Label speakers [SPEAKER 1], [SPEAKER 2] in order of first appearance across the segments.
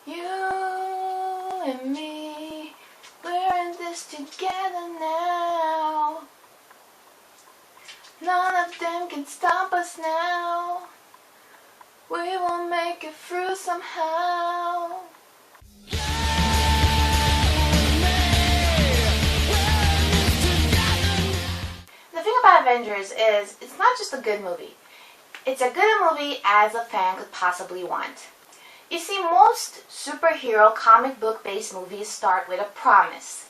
[SPEAKER 1] You and me, we're in this together now. None of them can stop us now. We will make it through somehow. The thing about Avengers is it's not just a good movie. It's a good movie as a fan could possibly want. You see, most superhero comic book based movies start with a promise.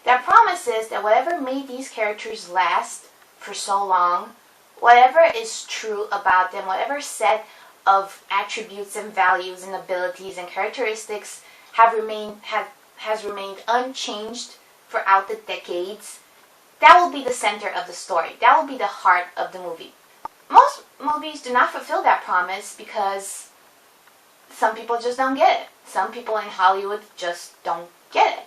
[SPEAKER 1] That promise is that whatever made these characters last for so long, whatever is true about them, whatever set of attributes and values and abilities and characteristics has remained unchanged throughout the decades, that will be the center of the story. That will be the heart of the movie. Most movies do not fulfill that promise because some people just don't get it. Some people in Hollywood just don't get it.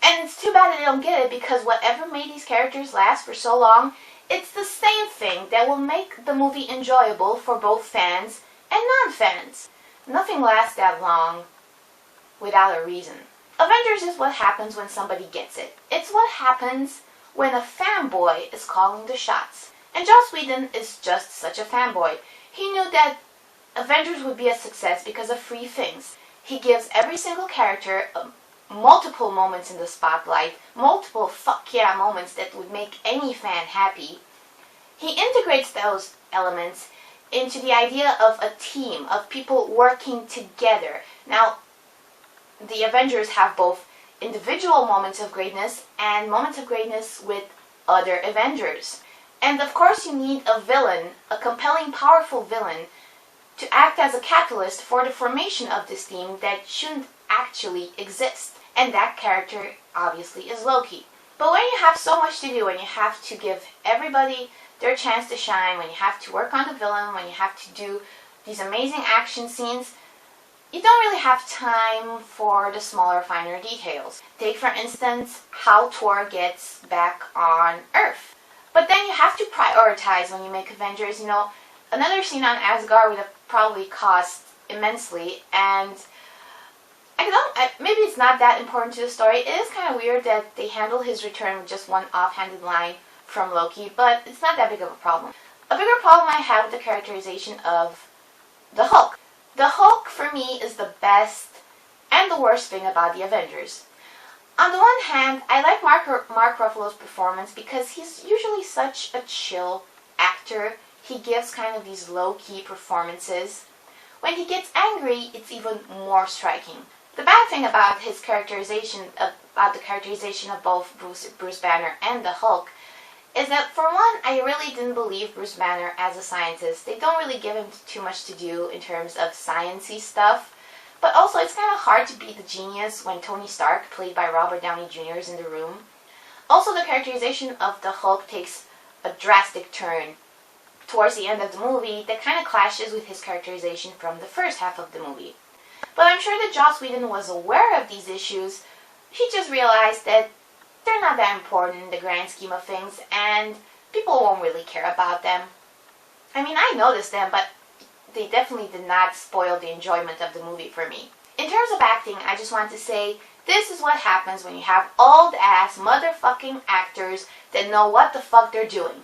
[SPEAKER 1] And it's too bad that they don't get it because whatever made these characters last for so long, it's the same thing that will make the movie enjoyable for both fans and non-fans. Nothing lasts that long without a reason. Avengers is what happens when somebody gets it. It's what happens when a fanboy is calling the shots. And Joss Whedon is just such a fanboy. He knew that Avengers would be a success because of three things. He gives every single character multiple moments in the spotlight, multiple fuck yeah moments that would make any fan happy. He integrates those elements into the idea of a team, of people working together. Now, the Avengers have both individual moments of greatness and moments of greatness with other Avengers. And of course you need a villain, a compelling, powerful villain, to act as a catalyst for the formation of this team that shouldn't actually exist. And that character, obviously, is Loki. But when you have so much to do, when you have to give everybody their chance to shine, when you have to work on the villain, when you have to do these amazing action scenes, you don't really have time for the smaller, finer details. Take, for instance, how Thor gets back on Earth. But then you have to prioritize when you make Avengers. Another scene on Asgard would have probably cost immensely, and maybe it's not that important to the story. It is kind of weird that they handle his return with just one offhanded line from Loki, but it's not that big of a problem. A bigger problem I have with the characterization of the Hulk. The Hulk, for me, is the best and the worst thing about the Avengers. On the one hand, I like Mark Ruffalo's performance because he's usually such a chill actor. He gives kind of these low-key performances. When he gets angry, it's even more striking. The bad thing about his characterization, about the characterization of both Bruce Banner and the Hulk, is that for one, I really didn't believe Bruce Banner as a scientist. They don't really give him too much to do in terms of science-y stuff. But also, it's kind of hard to be the genius when Tony Stark, played by Robert Downey Jr., is in the room. Also, the characterization of the Hulk takes a drastic turn towards the end of the movie that kind of clashes with his characterization from the first half of the movie. But I'm sure that Joss Whedon was aware of these issues. He just realized that they're not that important in the grand scheme of things, and people won't really care about them. I mean, I noticed them, but they definitely did not spoil the enjoyment of the movie for me. In terms of acting, I just want to say, this is what happens when you have old-ass motherfucking actors that know what the fuck they're doing.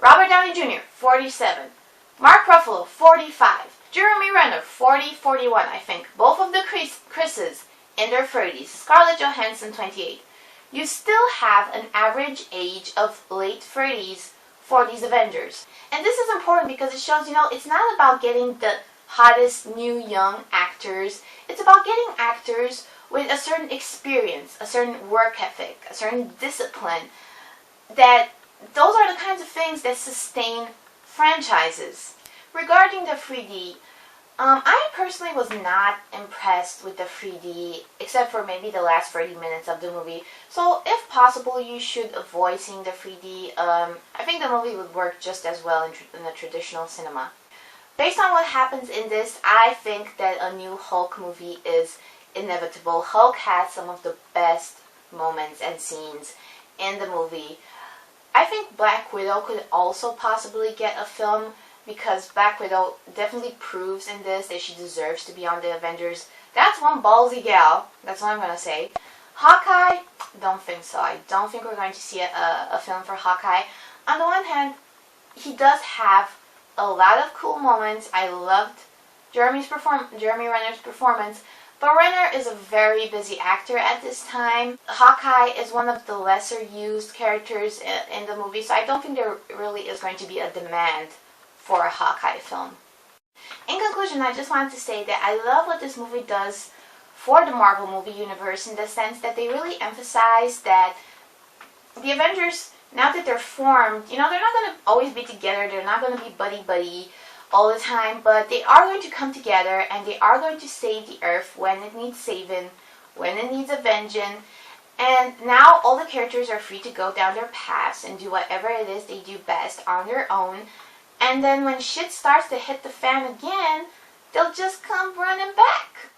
[SPEAKER 1] Robert Downey Jr., 47. Mark Ruffalo, 45. Jeremy Renner, 40, 41, I think. Both of the Chris's in their 30s. Scarlett Johansson, 28. You still have an average age of late 30s for these Avengers. And this is important because it shows, it's not about getting the hottest new young actors. It's about getting actors with a certain experience, a certain work ethic, a certain discipline. Those are the kinds of things that sustain franchises. Regarding the 3D, I personally was not impressed with the 3D, except for maybe the last 30 minutes of the movie. So, if possible, you should avoid seeing the 3D. I think the movie would work just as well in a traditional cinema. Based on what happens in this, I think that a new Hulk movie is inevitable. Hulk has some of the best moments and scenes in the movie. I think Black Widow could also possibly get a film because Black Widow definitely proves in this that she deserves to be on the Avengers. That's one ballsy gal. That's all I'm going to say. Hawkeye, don't think so. I don't think we're going to see a film for Hawkeye. On the one hand, he does have a lot of cool moments. I loved Jeremy Renner's performance, but Renner is a very busy actor at this time. Hawkeye is one of the lesser used characters in the movie, so I don't think there really is going to be a demand for a Hawkeye film. In conclusion, I just wanted to say that I love what this movie does for the Marvel movie universe, in the sense that they really emphasize that the Avengers, now that they're formed, they're not going to always be together, they're not going to be buddy-buddy all the time, but they are going to come together and they are going to save the Earth when it needs saving, when it needs avenging. And now all the characters are free to go down their paths and do whatever it is they do best on their own. And then when shit starts to hit the fan again, they'll just come running back.